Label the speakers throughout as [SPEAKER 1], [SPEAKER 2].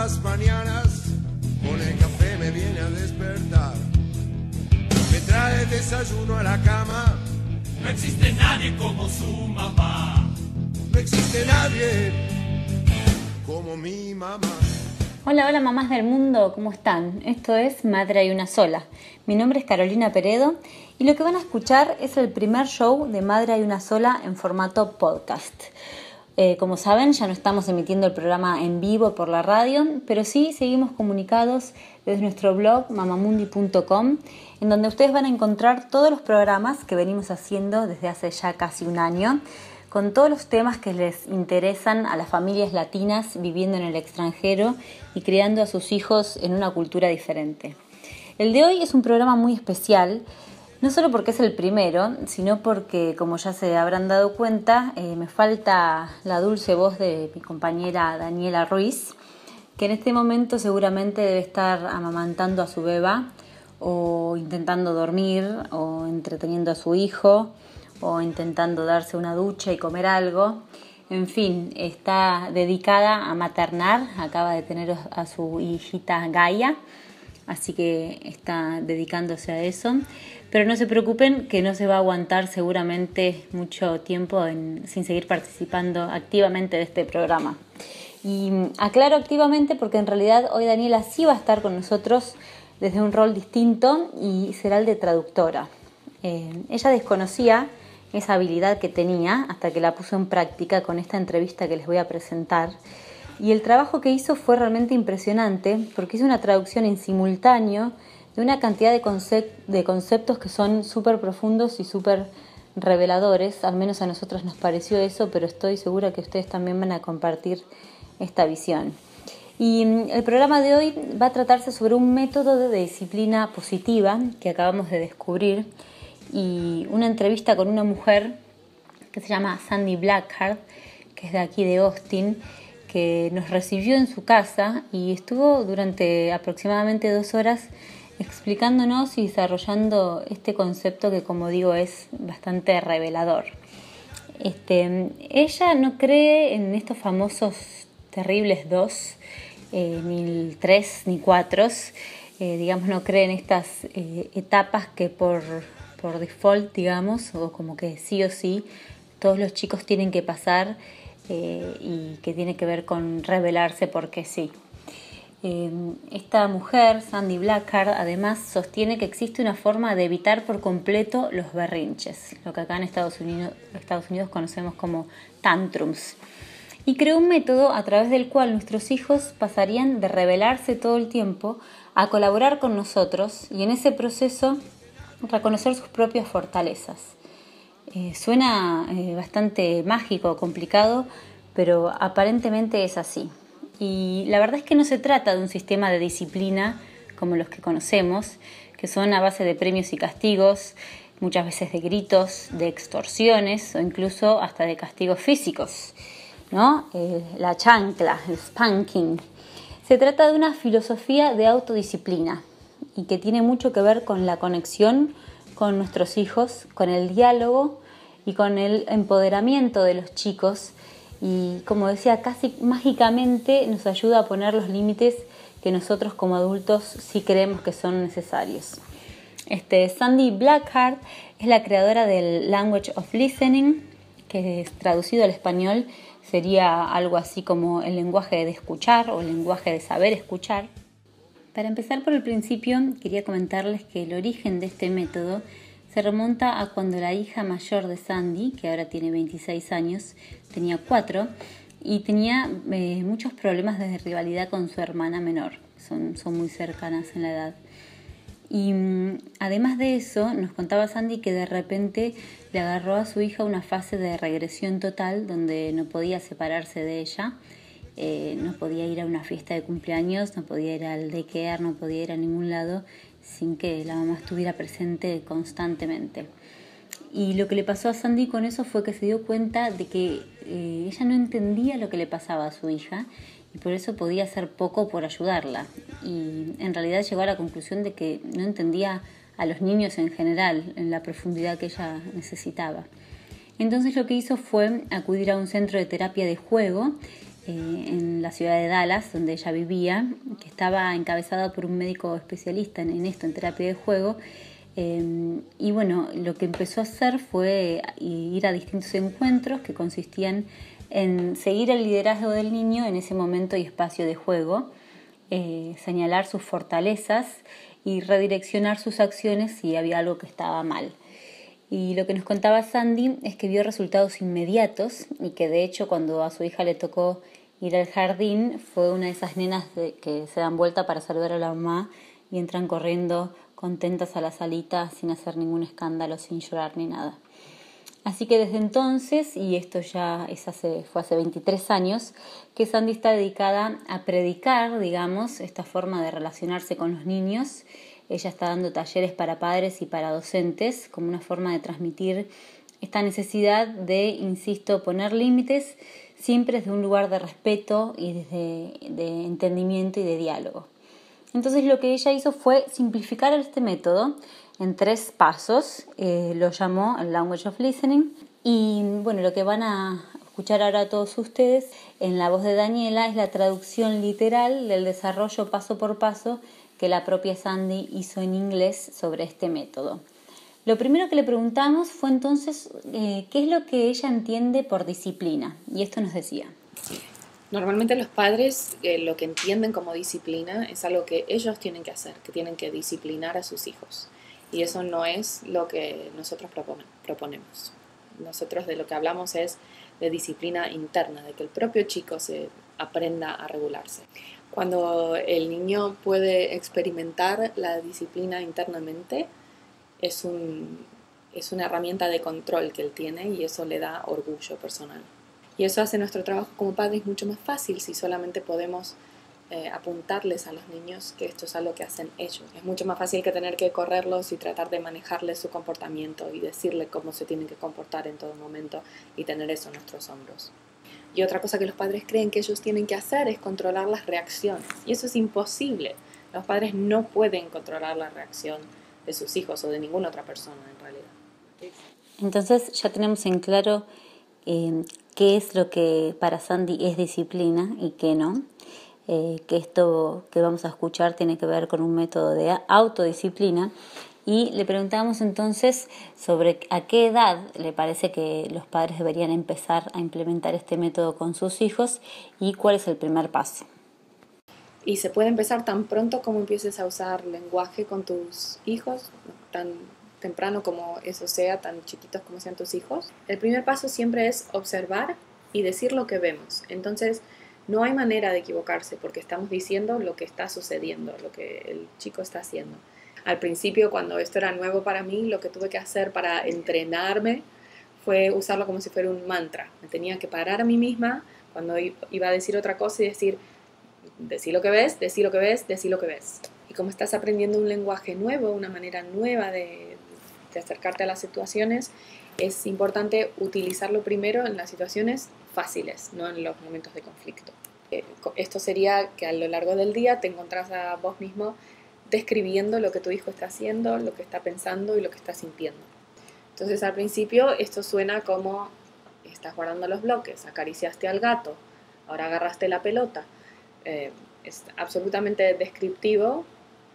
[SPEAKER 1] las mañanas, con el café me viene a despertar. Me trae desayuno a la cama.
[SPEAKER 2] No existe nadie como su mamá.
[SPEAKER 1] No existe nadie como mi mamá.
[SPEAKER 3] Hola, hola mamás del mundo, ¿cómo están? Esto es Madre hay una sola. Mi nombre es Carolina Peredo y lo que van a escuchar es el primer show de Madre hay una sola en formato podcast. Como saben, ya no estamos emitiendo el programa en vivo por la radio, pero sí seguimos comunicados desde nuestro blog mamamundi.com, en donde ustedes van a encontrar todos los programas que venimos haciendo desde hace ya casi un año, con todos los temas que les interesan a las familias latinas viviendo en el extranjero y criando a sus hijos en una cultura diferente. El de hoy es un programa muy especial, no solo porque es el primero, sino porque, como ya se habrán dado cuenta, me falta la dulce voz de mi compañera Daniela Ruiz, que en este momento seguramente debe estar amamantando a su beba, o intentando dormir, o entreteniendo a su hijo, o intentando darse una ducha y comer algo. En fin, está dedicada a maternar, acaba de tener a su hijita Gaia, así que está dedicándose a eso. Pero no se preocupen que no se va a aguantar seguramente mucho tiempo sin seguir participando activamente de este programa. Y aclaro activamente porque en realidad hoy Daniela sí va a estar con nosotros desde un rol distinto y será el de traductora. Ella desconocía esa habilidad que tenía hasta que la puso en práctica con esta entrevista que les voy a presentar. Y el trabajo que hizo fue realmente impresionante porque hizo una traducción en simultáneo de una cantidad de conceptos que son súper profundos y súper reveladores. Al menos a nosotros nos pareció eso, pero estoy segura que ustedes también van a compartir esta visión. Y el programa de hoy va a tratarse sobre un método de disciplina positiva que acabamos de descubrir y una entrevista con una mujer que se llama Sandy Blackheart, que es de aquí de Austin, que nos recibió en su casa y estuvo durante aproximadamente 2 horas explicándonos y desarrollando este concepto que, como digo, es bastante revelador. Ella no cree en estos famosos terribles 2, ni el 3 ni 4, digamos, no cree en estas etapas que por default, digamos, o como que sí o sí todos los chicos tienen que pasar y que tiene que ver con rebelarse porque sí. Esta mujer, Sandy Blackheart, además sostiene que existe una forma de evitar por completo los berrinches, lo que acá en Estados Unidos conocemos como tantrums. Y creó un método a través del cual nuestros hijos pasarían de rebelarse todo el tiempo a colaborar con nosotros y en ese proceso reconocer sus propias fortalezas. Suena bastante mágico, complicado, pero aparentemente es así. Y la verdad es que no se trata de un sistema de disciplina como los que conocemos, que son a base de premios y castigos, muchas veces de gritos, de extorsiones o incluso hasta de castigos físicos, ¿no? La chancla, el spanking. Se trata de una filosofía de autodisciplina y que tiene mucho que ver con la conexión con nuestros hijos, con el diálogo y con el empoderamiento de los chicos. Y como decía, casi mágicamente nos ayuda a poner los límites que nosotros como adultos sí creemos que son necesarios. Sandy Blackheart es la creadora del Language of Listening, que traducido al español sería algo así como el lenguaje de escuchar o el lenguaje de saber escuchar. Para empezar por el principio, quería comentarles que el origen de este método se remonta a cuando la hija mayor de Sandy, que ahora tiene 26 años, tenía 4 y tenía muchos problemas de rivalidad con su hermana menor. Son muy cercanas en la edad. Y además de eso, nos contaba Sandy que de repente le agarró a su hija una fase de regresión total donde no podía separarse de ella. No podía ir a una fiesta de cumpleaños, no podía ir al daycare, no podía ir a ningún lado sin que la mamá estuviera presente constantemente. Y lo que le pasó a Sandy con eso fue que se dio cuenta de que ella no entendía lo que le pasaba a su hija y por eso podía hacer poco por ayudarla. Y en realidad llegó a la conclusión de que no entendía a los niños en general en la profundidad que ella necesitaba. Entonces lo que hizo fue acudir a un centro de terapia de juego en la ciudad de Dallas, donde ella vivía, que estaba encabezada por un médico especialista en esto, en terapia de juego. Y bueno, lo que empezó a hacer fue ir a distintos encuentros que consistían en seguir el liderazgo del niño en ese momento y espacio de juego, señalar sus fortalezas y redireccionar sus acciones si había algo que estaba mal. Y lo que nos contaba Sandy es que vio resultados inmediatos y que de hecho cuando a su hija le tocó ir al jardín fue una de esas nenas que se dan vuelta para saludar a la mamá y entran corriendo contentas a la salita sin hacer ningún escándalo, sin llorar ni nada. Así que desde entonces, y esto ya fue hace 23 años, que Sandy está dedicada a predicar, digamos, esta forma de relacionarse con los niños. Ella está dando talleres para padres y para docentes como una forma de transmitir esta necesidad de, insisto, poner límites siempre desde un lugar de respeto y de entendimiento y de diálogo. Entonces lo que ella hizo fue simplificar este método en 3 pasos, lo llamó el Language of Listening. Y bueno, lo que van a escuchar ahora todos ustedes en la voz de Daniela es la traducción literal del desarrollo paso por paso que la propia Sandy hizo en inglés sobre este método. Lo primero que le preguntamos fue entonces qué es lo que ella entiende por disciplina, y esto nos decía.
[SPEAKER 4] Normalmente los padres lo que entienden como disciplina es algo que ellos tienen que hacer, que tienen que disciplinar a sus hijos. Y eso no es lo que nosotros proponemos. Nosotros de lo que hablamos es de disciplina interna, de que el propio chico se aprenda a regularse. Cuando el niño puede experimentar la disciplina internamente, es una herramienta de control que él tiene y eso le da orgullo personal. Y eso hace nuestro trabajo como padres mucho más fácil si solamente podemos apuntarles a los niños que esto es algo que hacen ellos. Es mucho más fácil que tener que correrlos y tratar de manejarles su comportamiento y decirle cómo se tienen que comportar en todo momento y tener eso en nuestros hombros. Y otra cosa que los padres creen que ellos tienen que hacer es controlar las reacciones. Y eso es imposible. Los padres no pueden controlar la reacción de sus hijos o de ninguna otra persona en realidad.
[SPEAKER 3] Entonces ya tenemos en claro qué es lo que para Sandy es disciplina y qué no. Que esto que vamos a escuchar tiene que ver con un método de autodisciplina. Y le preguntamos entonces sobre a qué edad le parece que los padres deberían empezar a implementar este método con sus hijos y cuál es el primer paso.
[SPEAKER 4] Y se puede empezar tan pronto como empieces a usar lenguaje con tus hijos, tan temprano como eso sea, tan chiquitos como sean tus hijos. El primer paso siempre es observar y decir lo que vemos. Entonces, no hay manera de equivocarse porque estamos diciendo lo que está sucediendo, lo que el chico está haciendo. Al principio, cuando esto era nuevo para mí, lo que tuve que hacer para entrenarme fue usarlo como si fuera un mantra. Me tenía que parar a mí misma cuando iba a decir otra cosa y decir, decí lo que ves, decí lo que ves, decí lo que ves. Y como estás aprendiendo un lenguaje nuevo, una manera nueva de acercarte a las situaciones, es importante utilizarlo primero en las situaciones fáciles, no en los momentos de conflicto. Esto sería que a lo largo del día te encontrás a vos mismo describiendo lo que tu hijo está haciendo, lo que está pensando y lo que está sintiendo. Entonces al principio esto suena como estás guardando los bloques, acariciaste al gato, ahora agarraste la pelota. Es absolutamente descriptivo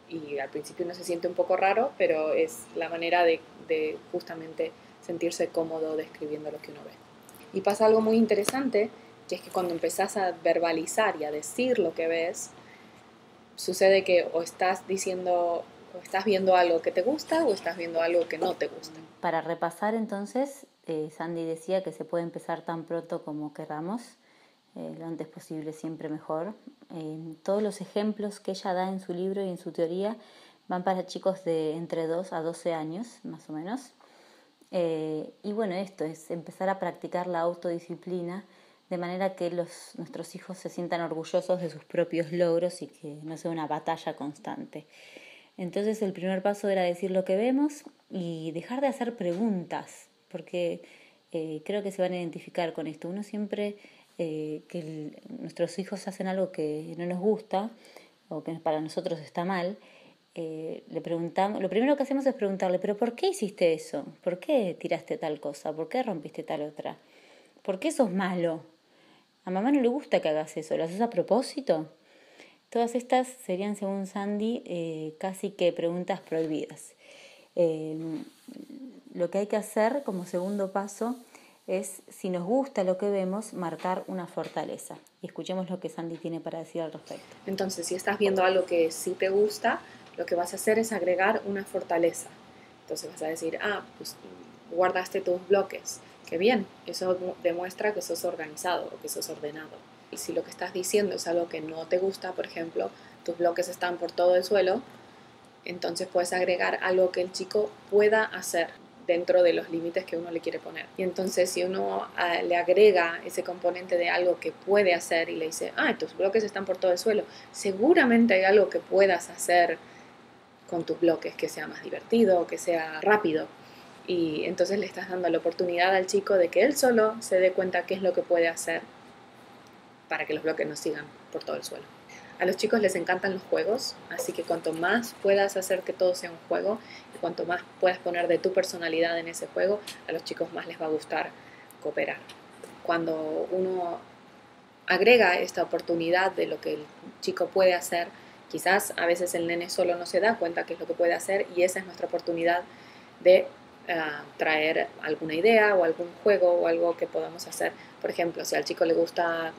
[SPEAKER 4] y al principio uno se siente un poco raro, pero es la manera de justamente sentirse cómodo describiendo lo que uno ve. Y pasa algo muy interesante, que es que cuando empezás a verbalizar y a decir lo que ves, sucede que o estás viendo algo que te gusta o estás viendo algo que no te gusta.
[SPEAKER 3] Para repasar entonces, Sandy decía que se puede empezar tan pronto como queramos, lo antes posible siempre mejor. Todos los ejemplos que ella da en su libro y en su teoría van para chicos de entre 2 a 12 años, más o menos. Y bueno, esto es empezar a practicar la autodisciplina de manera que nuestros hijos se sientan orgullosos de sus propios logros y que no sea una batalla constante. Entonces el primer paso era decir lo que vemos y dejar de hacer preguntas, porque creo que se van a identificar con esto. Uno siempre nuestros hijos hacen algo que no nos gusta o que para nosotros está mal, le preguntamos, lo primero que hacemos es preguntarle, ¿pero por qué hiciste eso? ¿Por qué tiraste tal cosa? ¿Por qué rompiste tal otra? ¿Por qué sos malo? a mamá no le gusta que hagas eso, ¿lo haces a propósito? Todas estas serían, según Sandy, casi que preguntas prohibidas. Lo que hay que hacer como segundo paso es, si nos gusta lo que vemos, marcar una fortaleza. Y escuchemos lo que Sandy tiene para decir al respecto.
[SPEAKER 4] Entonces, si estás viendo algo que sí te gusta, lo que vas a hacer es agregar una fortaleza. Entonces vas a decir, pues guardaste tus bloques. Qué bien, eso demuestra que sos organizado o que sos ordenado. Y si lo que estás diciendo es algo que no te gusta, por ejemplo, tus bloques están por todo el suelo, entonces puedes agregar algo que el chico pueda hacer dentro de los límites que uno le quiere poner. Y entonces si uno le agrega ese componente de algo que puede hacer y le dice, tus bloques están por todo el suelo, seguramente hay algo que puedas hacer con tus bloques que sea más divertido, que sea rápido. Y entonces le estás dando la oportunidad al chico de que él solo se dé cuenta qué es lo que puede hacer para que los bloques no sigan por todo el suelo. A los chicos les encantan los juegos, así que cuanto más puedas hacer que todo sea un juego y cuanto más puedas poner de tu personalidad en ese juego, a los chicos más les va a gustar cooperar. Cuando uno agrega esta oportunidad de lo que el chico puede hacer, quizás a veces el nene solo no se da cuenta qué es lo que puede hacer y esa es nuestra oportunidad de traer alguna idea o algún juego o algo que podamos hacer. Por ejemplo, si al chico le gusta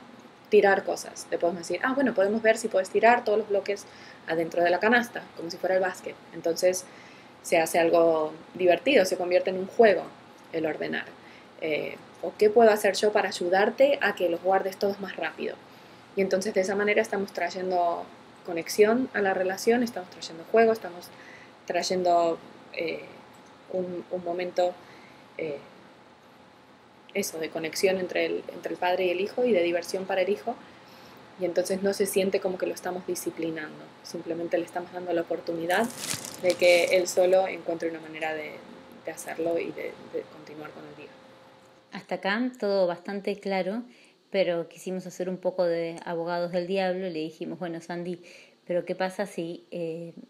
[SPEAKER 4] tirar cosas, le podemos decir, bueno, podemos ver si puedes tirar todos los bloques adentro de la canasta, como si fuera el básquet. Entonces se hace algo divertido, se convierte en un juego el ordenar. O qué puedo hacer yo para ayudarte a que los guardes todos más rápido. Y entonces de esa manera estamos trayendo conexión a la relación, estamos trayendo juego, estamos trayendo un momento de conexión entre el padre y el hijo y de diversión para el hijo, y entonces no se siente como que lo estamos disciplinando, simplemente le estamos dando la oportunidad de que él solo encuentre una manera de hacerlo y de continuar con el día.
[SPEAKER 3] Hasta acá todo bastante claro, pero quisimos hacer un poco de abogados del diablo y le dijimos, bueno, Sandy, pero ¿qué pasa si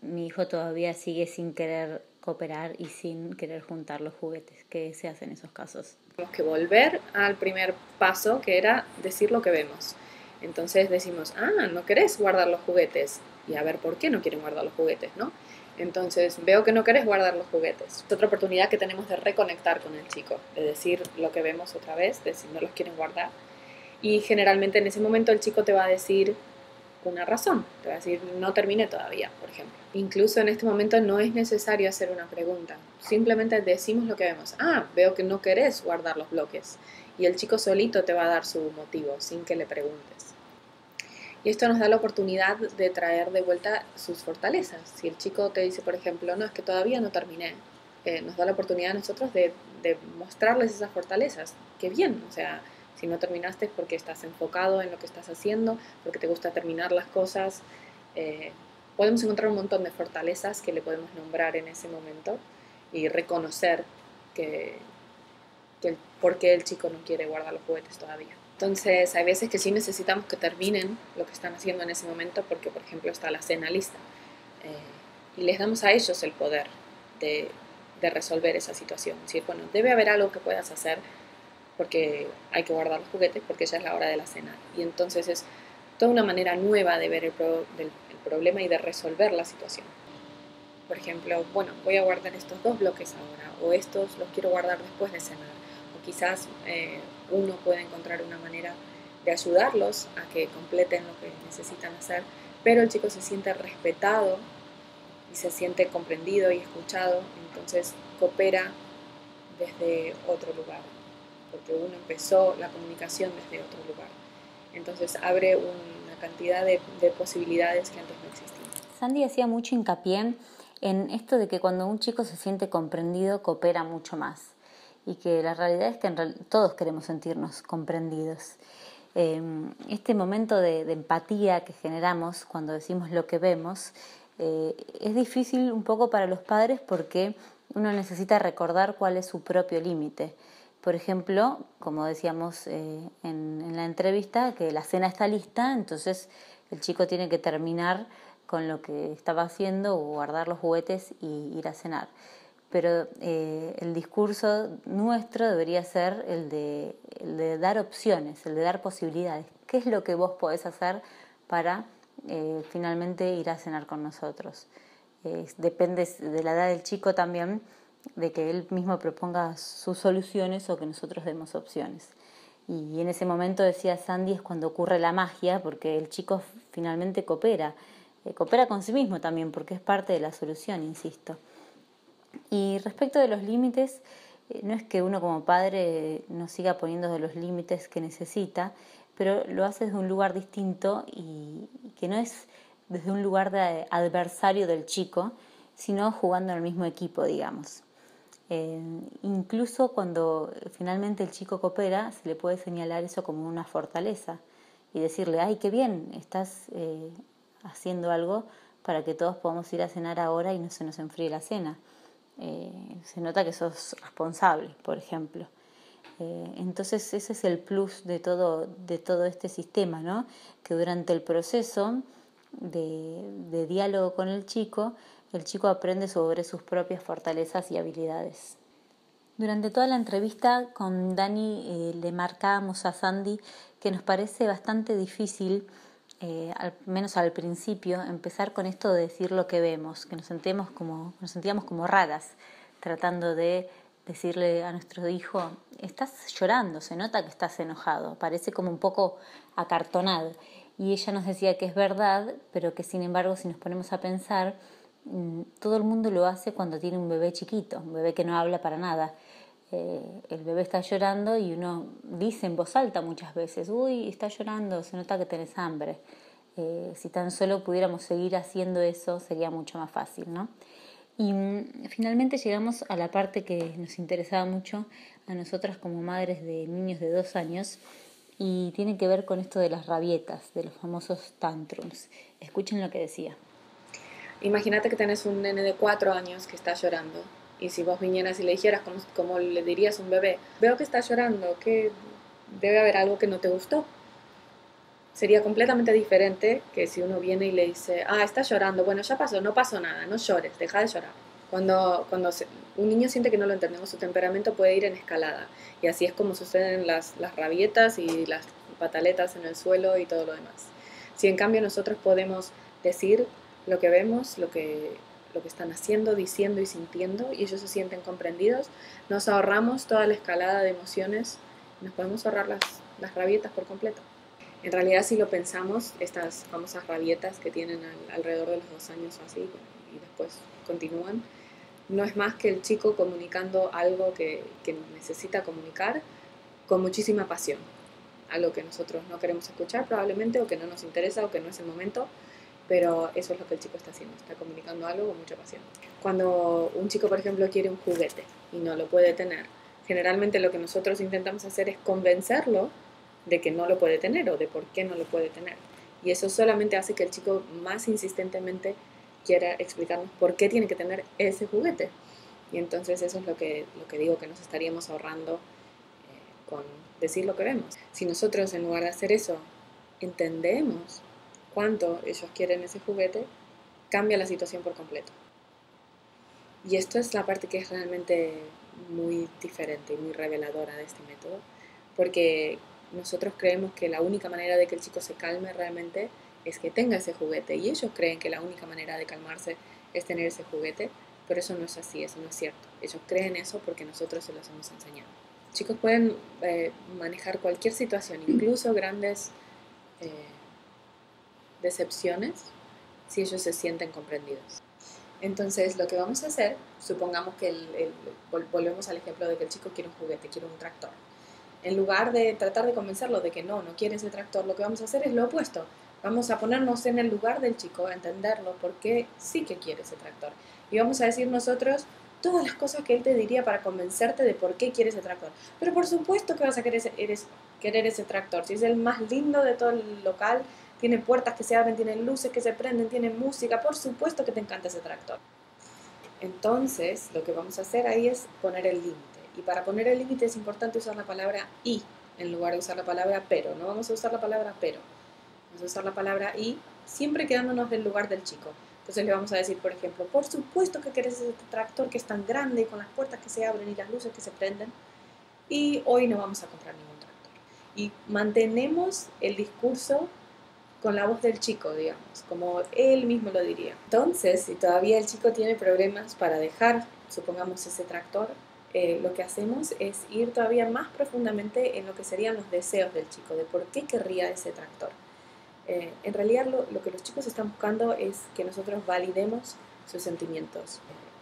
[SPEAKER 3] mi hijo todavía sigue sin querer cooperar y sin querer juntar los juguetes? ¿Qué se hace en esos casos?
[SPEAKER 4] Tenemos que volver al primer paso, que era decir lo que vemos. Entonces decimos, no querés guardar los juguetes. Y a ver, ¿por qué no quieren guardar los juguetes, no? Entonces, veo que no querés guardar los juguetes. Es otra oportunidad que tenemos de reconectar con el chico, de decir lo que vemos otra vez, de si no los quieren guardar. Y generalmente en ese momento el chico te va a decir una razón, te va a decir, no terminé todavía, por ejemplo. Incluso en este momento no es necesario hacer una pregunta, simplemente decimos lo que vemos. Veo que no querés guardar los bloques. Y el chico solito te va a dar su motivo, sin que le preguntes. Y esto nos da la oportunidad de traer de vuelta sus fortalezas. Si el chico te dice, por ejemplo, no, es que todavía no terminé, nos da la oportunidad a nosotros de mostrarles esas fortalezas. ¡Qué bien! O sea, si no terminaste es porque estás enfocado en lo que estás haciendo, porque te gusta terminar las cosas. Podemos encontrar un montón de fortalezas que le podemos nombrar en ese momento y reconocer por qué el chico no quiere guardar los juguetes todavía. Entonces, hay veces que sí necesitamos que terminen lo que están haciendo en ese momento porque, por ejemplo, está la cena lista. Y les damos a ellos el poder de resolver esa situación. Es decir, bueno, debe haber algo que puedas hacer porque hay que guardar los juguetes porque ya es la hora de la cena. Y entonces es toda una manera nueva de ver el problema y de resolver la situación. Por ejemplo, bueno, voy a guardar estos 2 bloques ahora, o estos los quiero guardar después de cenar. O quizás uno puede encontrar una manera de ayudarlos a que completen lo que necesitan hacer, pero el chico se siente respetado y se siente comprendido y escuchado, entonces coopera desde otro lugar, porque uno empezó la comunicación desde otro lugar. Entonces abre una cantidad de posibilidades que antes no existían.
[SPEAKER 3] Sandy hacía mucho hincapié en esto de que cuando un chico se siente comprendido, coopera mucho más. Y que la realidad es que todos queremos sentirnos comprendidos. Este momento de empatía que generamos cuando decimos lo que vemos es difícil un poco para los padres porque uno necesita recordar cuál es su propio límite. Por ejemplo, como decíamos en la entrevista, que la cena está lista, entonces el chico tiene que terminar con lo que estaba haciendo o guardar los juguetes y ir a cenar. pero el discurso nuestro debería ser el de dar opciones, el de dar posibilidades. ¿Qué es lo que vos podés hacer para finalmente ir a cenar con nosotros? Depende de la edad del chico también, de que él mismo proponga sus soluciones o que nosotros demos opciones. Y en ese momento, decía Sandy, es cuando ocurre la magia, porque el chico finalmente coopera con sí mismo también, porque es parte de la solución, insisto. Y respecto de los límites, no es que uno como padre no siga poniendo los límites que necesita, pero lo hace desde un lugar distinto y que no es desde un lugar de adversario del chico, sino jugando en el mismo equipo, digamos. Incluso cuando finalmente el chico coopera, se le puede señalar eso como una fortaleza y decirle, ay, qué bien, estás haciendo algo para que todos podamos ir a cenar ahora y no se nos enfríe la cena. Se nota que sos responsable, por ejemplo. Entonces ese es el plus de todo este sistema, ¿no? Que durante el proceso de diálogo con el chico aprende sobre sus propias fortalezas y habilidades. Durante toda la entrevista con Dani le marcábamos a Sandy que nos parece bastante difícil, al menos al principio, empezar con esto de decir lo que vemos, que nos sentíamos como raras, tratando de decirle a nuestro hijo, estás llorando, se nota que estás enojado, parece como un poco acartonado. Y ella nos decía que es verdad, pero que sin embargo, si nos ponemos a pensar, todo el mundo lo hace cuando tiene un bebé chiquito, un bebé que no habla para nada. El bebé está llorando y uno dice en voz alta muchas veces, uy, está llorando, se nota que tenés hambre. Si tan solo pudiéramos seguir haciendo eso sería mucho más fácil, ¿no? Y finalmente llegamos a la parte que nos interesaba mucho a nosotras como madres de niños de 2 años y tiene que ver con esto de las rabietas, de los famosos tantrums. Escuchen lo que decía.
[SPEAKER 4] Imagínate que tenés un nene de 4 años que está llorando y si vos vinieras y le dijeras como le dirías a un bebé, veo que está llorando, que debe haber algo que no te gustó. Sería completamente diferente que si uno viene y le dice, está llorando, bueno, ya pasó, no pasó nada, no llores, deja de llorar. Cuando un niño siente que no lo entendemos, su temperamento puede ir en escalada. Y así es como suceden las rabietas y las pataletas en el suelo y todo lo demás. Si en cambio nosotros podemos decir lo que vemos, lo que están haciendo, diciendo y sintiendo, y ellos se sienten comprendidos, nos ahorramos toda la escalada de emociones, nos podemos ahorrar las rabietas por completo. En realidad, si lo pensamos, estas famosas rabietas que tienen alrededor de los 2 años o así, y después continúan, no es más que el chico comunicando algo que necesita comunicar con muchísima pasión. Algo que nosotros no queremos escuchar probablemente, o que no nos interesa, o que no es el momento, pero eso es lo que el chico está haciendo, está comunicando algo con mucha pasión. Cuando un chico, por ejemplo, quiere un juguete y no lo puede tener, generalmente lo que nosotros intentamos hacer es convencerlo de que no lo puede tener o de por qué no lo puede tener. Y eso solamente hace que el chico más insistentemente quiera explicarnos por qué tiene que tener ese juguete. Y entonces eso es lo que digo que nos estaríamos ahorrando con decir lo que vemos. Si nosotros, en lugar de hacer eso, entendemos cuánto ellos quieren ese juguete, cambia la situación por completo. Y esto es la parte que es realmente muy diferente y muy reveladora de este método, porque nosotros creemos que la única manera de que el chico se calme realmente es que tenga ese juguete, y ellos creen que la única manera de calmarse es tener ese juguete, pero eso no es así, eso no es cierto. Ellos creen eso porque nosotros se los hemos enseñado. Los chicos pueden manejar cualquier situación, incluso grandes decepciones, si ellos se sienten comprendidos. Entonces, lo que vamos a hacer, supongamos que volvemos al ejemplo de que el chico quiere un juguete, quiere un tractor. En lugar de tratar de convencerlo de que no quiere ese tractor, lo que vamos a hacer es lo opuesto. Vamos a ponernos en el lugar del chico, a entenderlo, porque sí que quiere ese tractor. Y vamos a decir nosotros todas las cosas que él te diría para convencerte de por qué quiere ese tractor. Pero por supuesto que vas a querer ese tractor. Si es el más lindo de todo el local, tiene puertas que se abren, tiene luces que se prenden, tiene música, por supuesto que te encanta ese tractor. Entonces, lo que vamos a hacer ahí es poner el límite. Y para poner el límite es importante usar la palabra y en lugar de usar la palabra pero. No vamos a usar la palabra pero. Vamos a usar la palabra y, siempre quedándonos del lugar del chico. Entonces le vamos a decir, por ejemplo, por supuesto que querés este tractor que es tan grande y con las puertas que se abren y las luces que se prenden, y hoy no vamos a comprar ningún tractor. Y mantenemos el discurso con la voz del chico, digamos, como él mismo lo diría. Entonces, si todavía el chico tiene problemas para dejar, supongamos, ese tractor, lo que hacemos es ir todavía más profundamente en lo que serían los deseos del chico, de por qué querría ese tractor. En realidad lo que los chicos están buscando es que nosotros validemos sus sentimientos.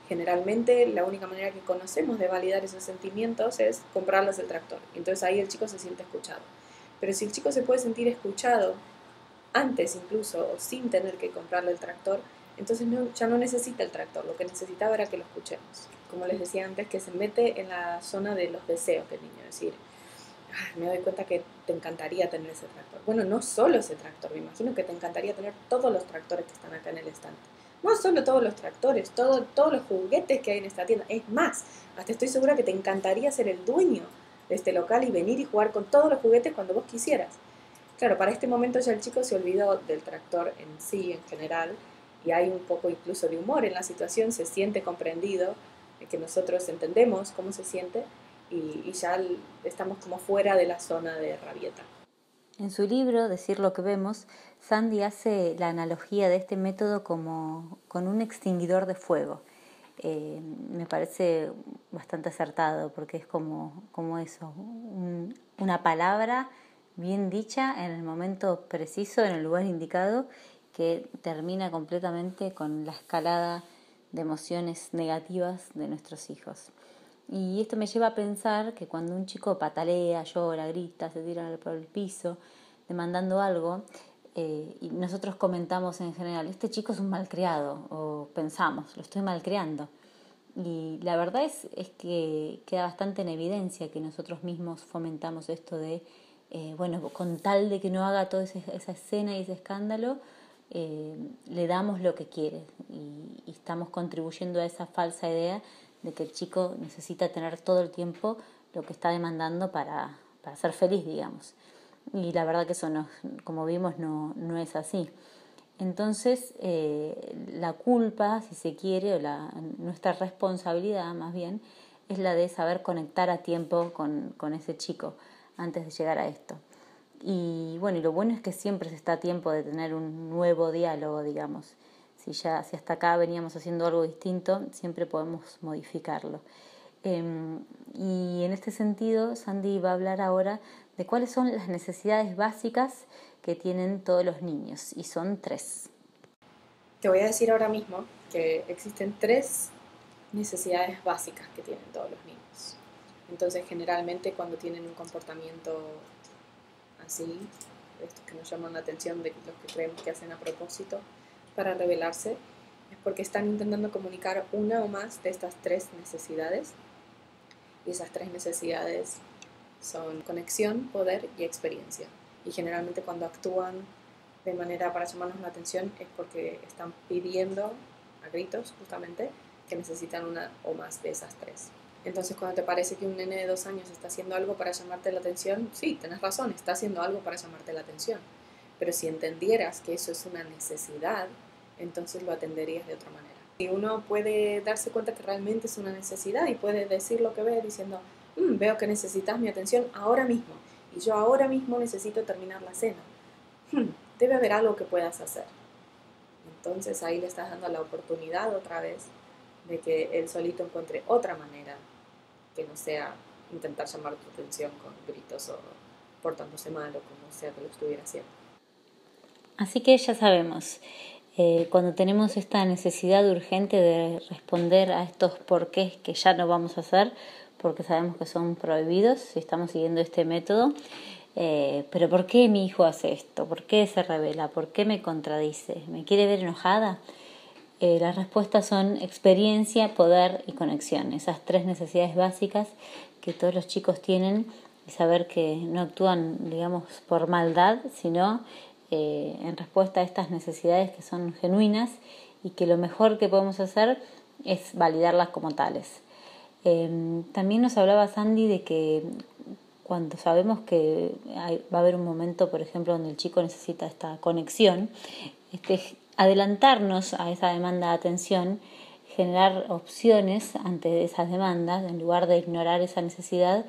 [SPEAKER 4] Generalmente la única manera que conocemos de validar esos sentimientos es comprarles el tractor. Entonces ahí el chico se siente escuchado. Pero si el chico se puede sentir escuchado antes incluso o sin tener que comprarle el tractor, entonces ya no necesita el tractor, lo que necesitaba era que lo escuchemos. Como les decía antes, que se mete en la zona de los deseos del niño, es decir, me doy cuenta que te encantaría tener ese tractor. Bueno, no solo ese tractor, me imagino que te encantaría tener todos los tractores que están acá en el estante. No solo todos los tractores, todos los juguetes que hay en esta tienda. Es más, hasta estoy segura que te encantaría ser el dueño de este local y venir y jugar con todos los juguetes cuando vos quisieras. Claro, para este momento ya el chico se olvidó del tractor en sí, en general, y hay un poco incluso de humor en la situación, se siente comprendido, que nosotros entendemos cómo se siente, y ya estamos como fuera de la zona de rabieta.
[SPEAKER 3] En su libro, Decir lo que vemos, Sandy hace la analogía de este método como con un extinguidor de fuego. Me parece bastante acertado porque es como eso, una palabra bien dicha en el momento preciso, en el lugar indicado, que termina completamente con la escalada de emociones negativas de nuestros hijos. Y esto me lleva a pensar que cuando un chico patalea, llora, grita, se tira por el piso, demandando algo, y nosotros comentamos en general, este chico es un malcriado, o pensamos, lo estoy malcriando. Y la verdad es que queda bastante en evidencia que nosotros mismos fomentamos esto de, con tal de que no haga toda esa escena y ese escándalo, le damos lo que quiere y estamos contribuyendo a esa falsa idea de que el chico necesita tener todo el tiempo lo que está demandando para ser feliz, digamos. Y la verdad que eso, no, como vimos, no es así. Entonces, la culpa, si se quiere, o nuestra responsabilidad más bien, es la de saber conectar a tiempo con ese chico antes de llegar a esto. Y lo bueno es que siempre se está a tiempo de tener un nuevo diálogo, digamos. Si hasta acá veníamos haciendo algo distinto, siempre podemos modificarlo. Y en este sentido, Sandy va a hablar ahora de cuáles son las necesidades básicas que tienen todos los niños, y son 3.
[SPEAKER 4] Te voy a decir ahora mismo que existen 3 necesidades básicas que tienen todos los niños. Entonces, generalmente cuando tienen un comportamiento así, estos que nos llaman la atención, de los que creemos que hacen a propósito para rebelarse, es porque están intentando comunicar una o más de estas 3 necesidades. Y esas 3 necesidades son conexión, poder y experiencia. Y generalmente cuando actúan de manera para llamarnos la atención es porque están pidiendo a gritos justamente que necesitan una o más de esas 3. Entonces cuando te parece que un nene de 2 años está haciendo algo para llamarte la atención, sí, tenés razón, está haciendo algo para llamarte la atención. Pero si entendieras que eso es una necesidad, entonces lo atenderías de otra manera. Y uno puede darse cuenta que realmente es una necesidad y puede decir lo que ve diciendo, veo que necesitas mi atención ahora mismo y yo ahora mismo necesito terminar la cena. Debe haber algo que puedas hacer. Entonces ahí le estás dando la oportunidad otra vez de que él solito encuentre otra manera que no sea intentar llamar tu atención con gritos o portándose mal o como sea que lo estuviera haciendo.
[SPEAKER 3] Así que ya sabemos, cuando tenemos esta necesidad urgente de responder a estos porqués que ya no vamos a hacer, porque sabemos que son prohibidos si estamos siguiendo este método, pero ¿por qué mi hijo hace esto? ¿Por qué se rebela? ¿Por qué me contradice? ¿Me quiere ver enojada? Las respuestas son experiencia, poder y conexión. Esas 3 necesidades básicas que todos los chicos tienen, y saber que no actúan, digamos, por maldad, sino en respuesta a estas necesidades que son genuinas y que lo mejor que podemos hacer es validarlas como tales. También nos hablaba Sandy de que cuando sabemos que va a haber un momento, por ejemplo, donde el chico necesita esta conexión, adelantarnos a esa demanda de atención, generar opciones ante esas demandas en lugar de ignorar esa necesidad,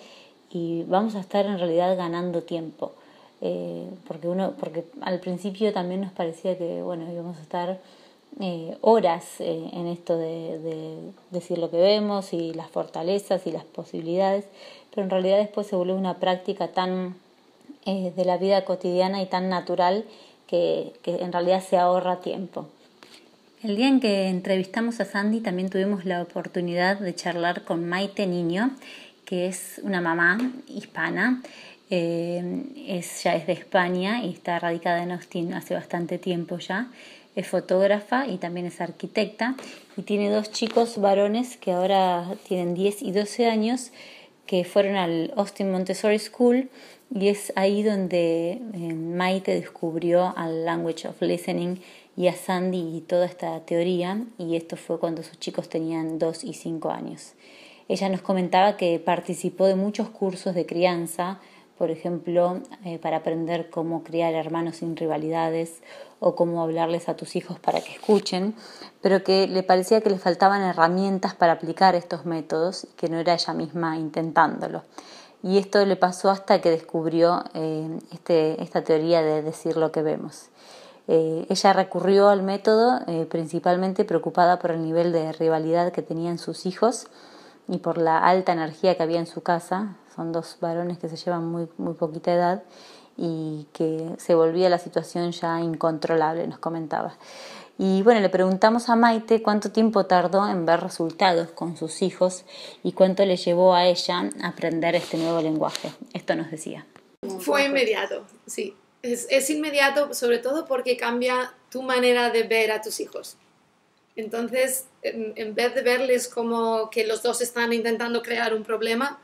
[SPEAKER 3] y vamos a estar en realidad ganando tiempo. Porque al principio también nos parecía que íbamos a estar horas en esto de decir lo que vemos y las fortalezas y las posibilidades, pero en realidad después se vuelve una práctica tan de la vida cotidiana y tan natural que en realidad se ahorra tiempo. El día en que entrevistamos a Sandy también tuvimos la oportunidad de charlar con Maite Niño, que es una mamá hispana. Ella es de España y está radicada en Austin hace bastante tiempo ya. Es fotógrafa y también es arquitecta y tiene 2 chicos varones que ahora tienen 10 y 12 años, que fueron al Austin Montessori School, y es ahí donde Maite descubrió al Language of Listening y a Sandy y toda esta teoría, y esto fue cuando sus chicos tenían 2 y 5 años. Ella nos comentaba que participó de muchos cursos de crianza, por ejemplo, para aprender cómo criar hermanos sin rivalidades o cómo hablarles a tus hijos para que escuchen, pero que le parecía que le faltaban herramientas para aplicar estos métodos, que no era ella misma intentándolo. Y esto le pasó hasta que descubrió esta teoría de decir lo que vemos. Ella recurrió al método principalmente preocupada por el nivel de rivalidad que tenían sus hijos y por la alta energía que había en su casa. Son 2 varones que se llevan muy, muy poquita edad y que se volvía la situación ya incontrolable, nos comentaba. Y le preguntamos a Maite cuánto tiempo tardó en ver resultados con sus hijos y cuánto le llevó a ella a aprender este nuevo lenguaje. Esto nos decía.
[SPEAKER 5] Fue inmediato, sí. Es inmediato, sobre todo porque cambia tu manera de ver a tus hijos. Entonces, en vez de verles como que los dos están intentando crear un problema,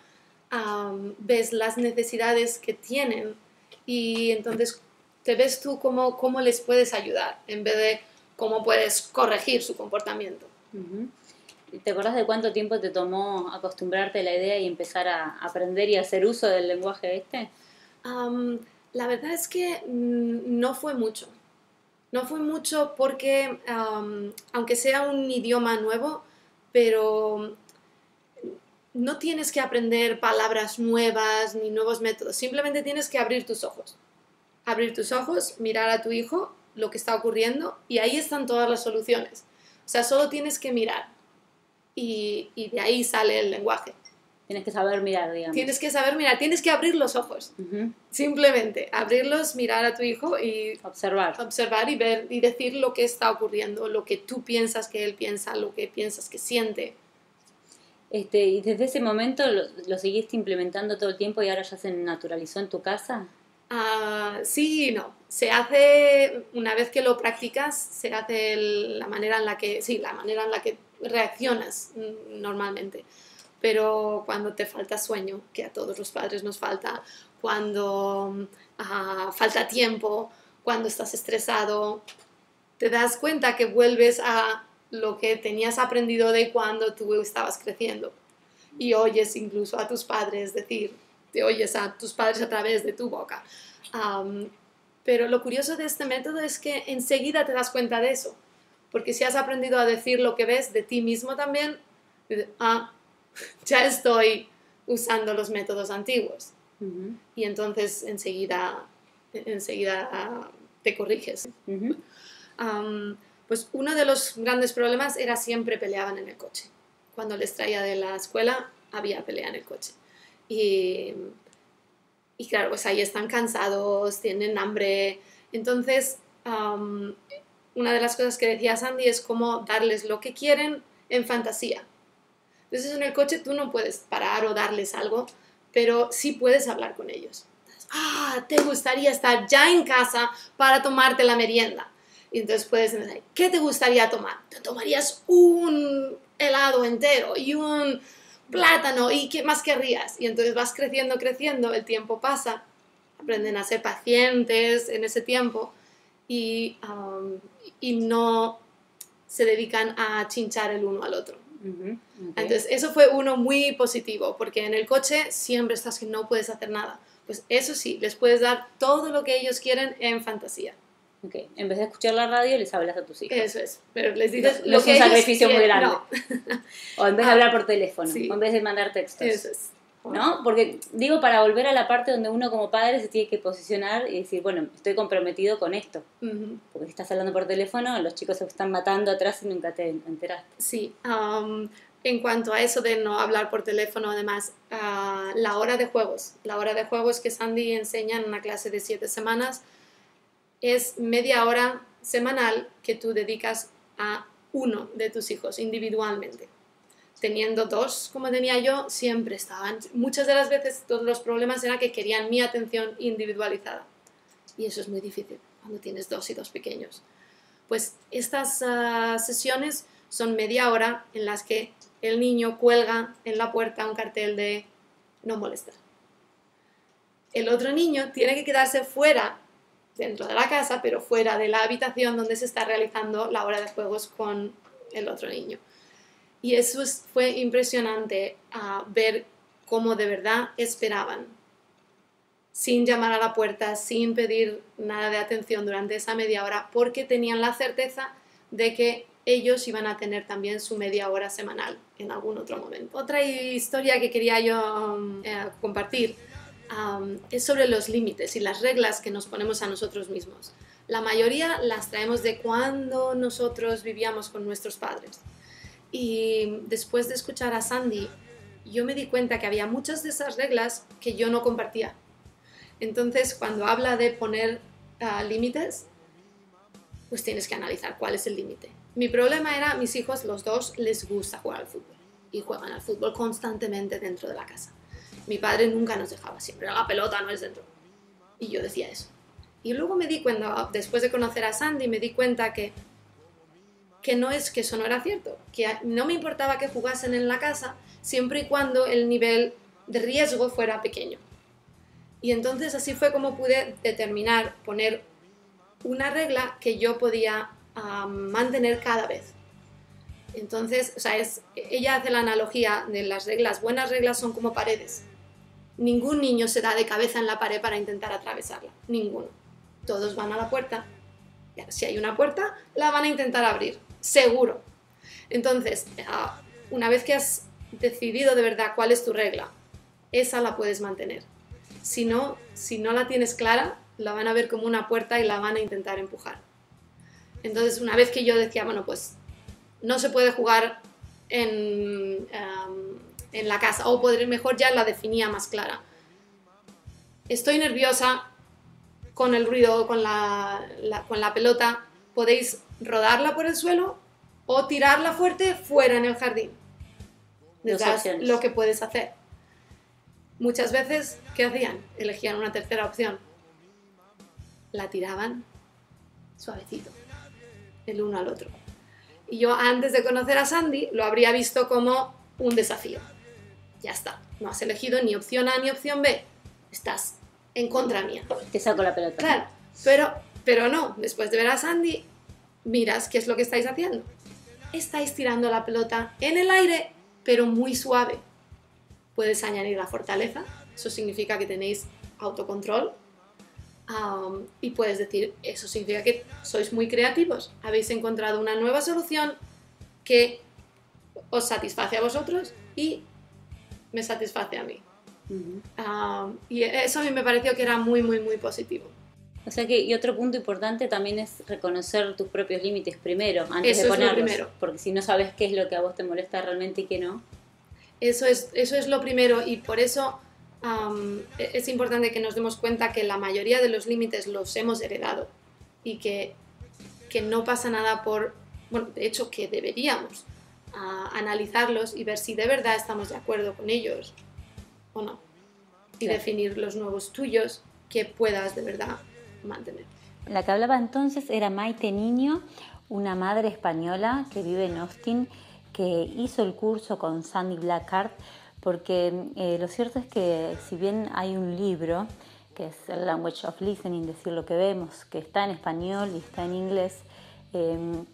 [SPEAKER 5] ves las necesidades que tienen y entonces te ves tú cómo les puedes ayudar en vez de cómo puedes corregir su comportamiento.
[SPEAKER 3] Uh-huh. ¿Te acordás de cuánto tiempo te tomó acostumbrarte a la idea y empezar a aprender y hacer uso del lenguaje este?
[SPEAKER 5] La verdad es que no fue mucho. No fue mucho porque, aunque sea un idioma nuevo, pero no tienes que aprender palabras nuevas ni nuevos métodos. Simplemente tienes que abrir tus ojos. Abrir tus ojos, mirar a tu hijo, lo que está ocurriendo, y ahí están todas las soluciones. O sea, solo tienes que mirar. Y de ahí sale el lenguaje.
[SPEAKER 3] Tienes que saber mirar, digamos.
[SPEAKER 5] Tienes que saber mirar, tienes que abrir los ojos. Uh-huh. Simplemente abrirlos, mirar a tu hijo y
[SPEAKER 3] observar
[SPEAKER 5] y ver y decir lo que está ocurriendo, lo que tú piensas que él piensa, lo que piensas que siente.
[SPEAKER 3] ¿Y desde ese momento lo seguiste implementando todo el tiempo y ahora ya se naturalizó en tu casa?
[SPEAKER 5] Sí y no. Se hace, una vez que lo practicas, se hace la manera en la que reaccionas normalmente. Pero cuando te falta sueño, que a todos los padres nos falta, cuando falta tiempo, cuando estás estresado, te das cuenta que vuelves a lo que tenías aprendido de cuando tú estabas creciendo. Y oyes incluso a tus padres decir, te oyes a tus padres a través de tu boca. Pero lo curioso de este método es que enseguida te das cuenta de eso. Porque si has aprendido a decir lo que ves de ti mismo también, ya estoy usando los métodos antiguos. Uh-huh. Y entonces enseguida te corriges. Uh-huh. Pues uno de los grandes problemas era siempre peleaban en el coche. Cuando les traía de la escuela había pelea en el coche. Y claro, pues ahí están cansados, tienen hambre. Entonces, una de las cosas que decía Sandy es cómo darles lo que quieren en fantasía. Entonces en el coche tú no puedes parar o darles algo, pero sí puedes hablar con ellos. ¿Te gustaría estar ya en casa para tomarte la merienda? Y entonces puedes decir, ¿qué te gustaría tomar? ¿Te tomarías un helado entero y un plátano? ¿Y qué más querrías? Y entonces vas creciendo, el tiempo pasa, aprenden a ser pacientes en ese tiempo y no se dedican a chinchar el uno al otro. Uh-huh. Okay. Entonces eso fue uno muy positivo, porque en el coche siempre estás que no puedes hacer nada. Pues eso sí, les puedes dar todo lo que ellos quieren en fantasía.
[SPEAKER 3] Ok, en vez de escuchar la radio, les hablas a tus hijos.
[SPEAKER 5] Eso es, pero les dices
[SPEAKER 3] No es un sacrificio muy grande.
[SPEAKER 5] No.
[SPEAKER 3] O en vez de hablar por teléfono,
[SPEAKER 5] Sí.
[SPEAKER 3] o en vez de mandar textos.
[SPEAKER 5] Eso es.
[SPEAKER 3] ¿No? Porque digo, para volver a la parte donde uno como padre se tiene que posicionar y decir, bueno, estoy comprometido con esto.
[SPEAKER 5] Ujú.
[SPEAKER 3] Porque si estás hablando por teléfono, los chicos se están matando atrás y nunca te enteraste.
[SPEAKER 5] Sí, en cuanto a eso de no hablar por teléfono, además, la hora de juegos que Sandy enseña en una clase de 7 semanas es media hora semanal que tú dedicas a uno de tus hijos individualmente. Teniendo 2, como tenía yo, siempre estaban. Muchas de las veces todos los problemas eran que querían mi atención individualizada. Y eso es muy difícil cuando tienes 2 y 2 pequeños. Pues estas sesiones son media hora en las que el niño cuelga en la puerta un cartel de no molestar. El otro niño tiene que quedarse fuera, dentro de la casa, pero fuera de la habitación donde se está realizando la hora de juegos con el otro niño. Y eso fue impresionante ver cómo de verdad esperaban, sin llamar a la puerta, sin pedir nada de atención durante esa media hora, porque tenían la certeza de que ellos iban a tener también su media hora semanal en algún otro momento. Otra historia que quería yo compartir es sobre los límites y las reglas que nos ponemos a nosotros mismos. La mayoría las traemos de cuando nosotros vivíamos con nuestros padres. Y después de escuchar a Sandy, yo me di cuenta que había muchas de esas reglas que yo no compartía. Entonces, cuando habla de poner límites, pues tienes que analizar cuál es el límite. Mi problema era, mis hijos, los 2, les gusta jugar al fútbol. Y juegan al fútbol constantemente dentro de la casa. Mi padre nunca nos dejaba, siempre la pelota no es dentro. Y yo decía eso. Y luego me di cuenta, después de conocer a Sandy, me di cuenta que no es que eso no era cierto, que no me importaba que jugasen en la casa siempre y cuando el nivel de riesgo fuera pequeño. Y entonces así fue como pude determinar, poner una regla que yo podía mantener cada vez. Entonces, o sea, ella hace la analogía de las reglas. Buenas reglas son como paredes. Ningún niño se da de cabeza en la pared para intentar atravesarla. Ninguno. Todos van a la puerta. Y si hay una puerta, la van a intentar abrir. Seguro. Entonces, una vez que has decidido de verdad cuál es tu regla, esa la puedes mantener. Si no la tienes clara, la van a ver como una puerta y la van a intentar empujar. Entonces, una vez que yo decía, bueno, pues no se puede jugar en la casa, o mejor ya la definía más clara. Estoy nerviosa con el ruido, con la pelota, podéis rodarla por el suelo o tirarla fuerte fuera en el jardín. Les das lo que puedes hacer. Muchas veces, ¿qué hacían? Elegían una tercera opción. La tiraban suavecito, el uno al otro. Y yo, antes de conocer a Sandy, lo habría visto como un desafío. Ya está, no has elegido ni opción A ni opción B. Estás en contra mía.
[SPEAKER 3] Te saco la pelota.
[SPEAKER 5] Claro, pero no. Después de ver a Sandy, miras qué es lo que estáis haciendo. Estáis tirando la pelota en el aire, pero muy suave. Puedes añadir la fortaleza. Eso significa que tenéis autocontrol. Y puedes decir, eso significa que sois muy creativos. Habéis encontrado una nueva solución que os satisface a vosotros y me satisface a mí. Y eso a mí me pareció que era muy, muy, muy positivo.
[SPEAKER 3] O sea que, y otro punto importante también es reconocer tus propios límites primero, antes
[SPEAKER 5] eso
[SPEAKER 3] de ponerlos.
[SPEAKER 5] Es lo primero.
[SPEAKER 3] Porque si no sabes qué es lo que a vos te molesta realmente y qué no.
[SPEAKER 5] Eso es lo primero, y por eso es importante que nos demos cuenta que la mayoría de los límites los hemos heredado y que no pasa nada bueno, de hecho que deberíamos analizarlos y ver si de verdad estamos de acuerdo con ellos o no. Y
[SPEAKER 3] claro,
[SPEAKER 5] definir los nuevos tuyos que puedas de verdad mantener.
[SPEAKER 3] La que hablaba entonces era Maite Niño, una madre española que vive en Austin, que hizo el curso con Sandy Blackard, porque lo cierto es que si bien hay un libro, que es el Language of Listening, decir lo que vemos, que está en español y está en inglés,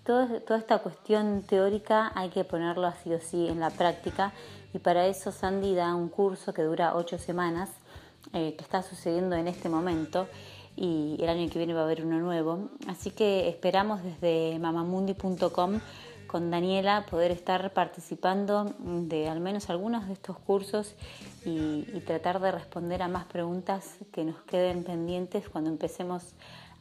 [SPEAKER 3] toda esta cuestión teórica hay que ponerlo así o sí en la práctica, y para eso Sandy da un curso que dura 8 semanas, que está sucediendo en este momento, y el año que viene va a haber uno nuevo. Así que esperamos desde mamamundi.com con Daniela poder estar participando de al menos algunos de estos cursos y tratar de responder a más preguntas que nos queden pendientes cuando empecemos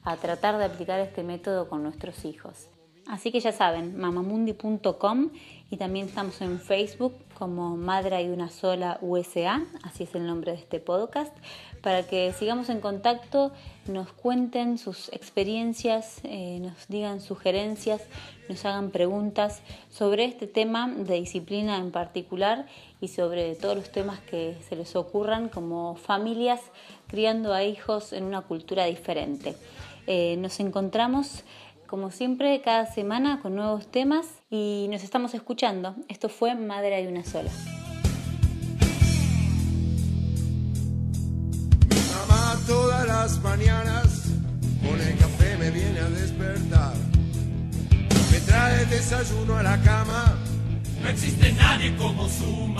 [SPEAKER 3] a tratar de aplicar este método con nuestros hijos. Así que ya saben, mamamundi.com, y también estamos en Facebook como Madre Hay Una Sola USA, así es el nombre de este podcast, para que sigamos en contacto, nos cuenten sus experiencias, nos digan sugerencias, nos hagan preguntas sobre este tema de disciplina en particular y sobre todos los temas que se les ocurran como familias criando a hijos en una cultura diferente. Nos encontramos como siempre cada semana con nuevos temas y nos estamos escuchando. Esto fue Madre Hay Una Sola.
[SPEAKER 1] Mi mamá todas las mañanas con el café me viene a despertar. Me trae desayuno a la cama.
[SPEAKER 2] No existe nadie como su mamá.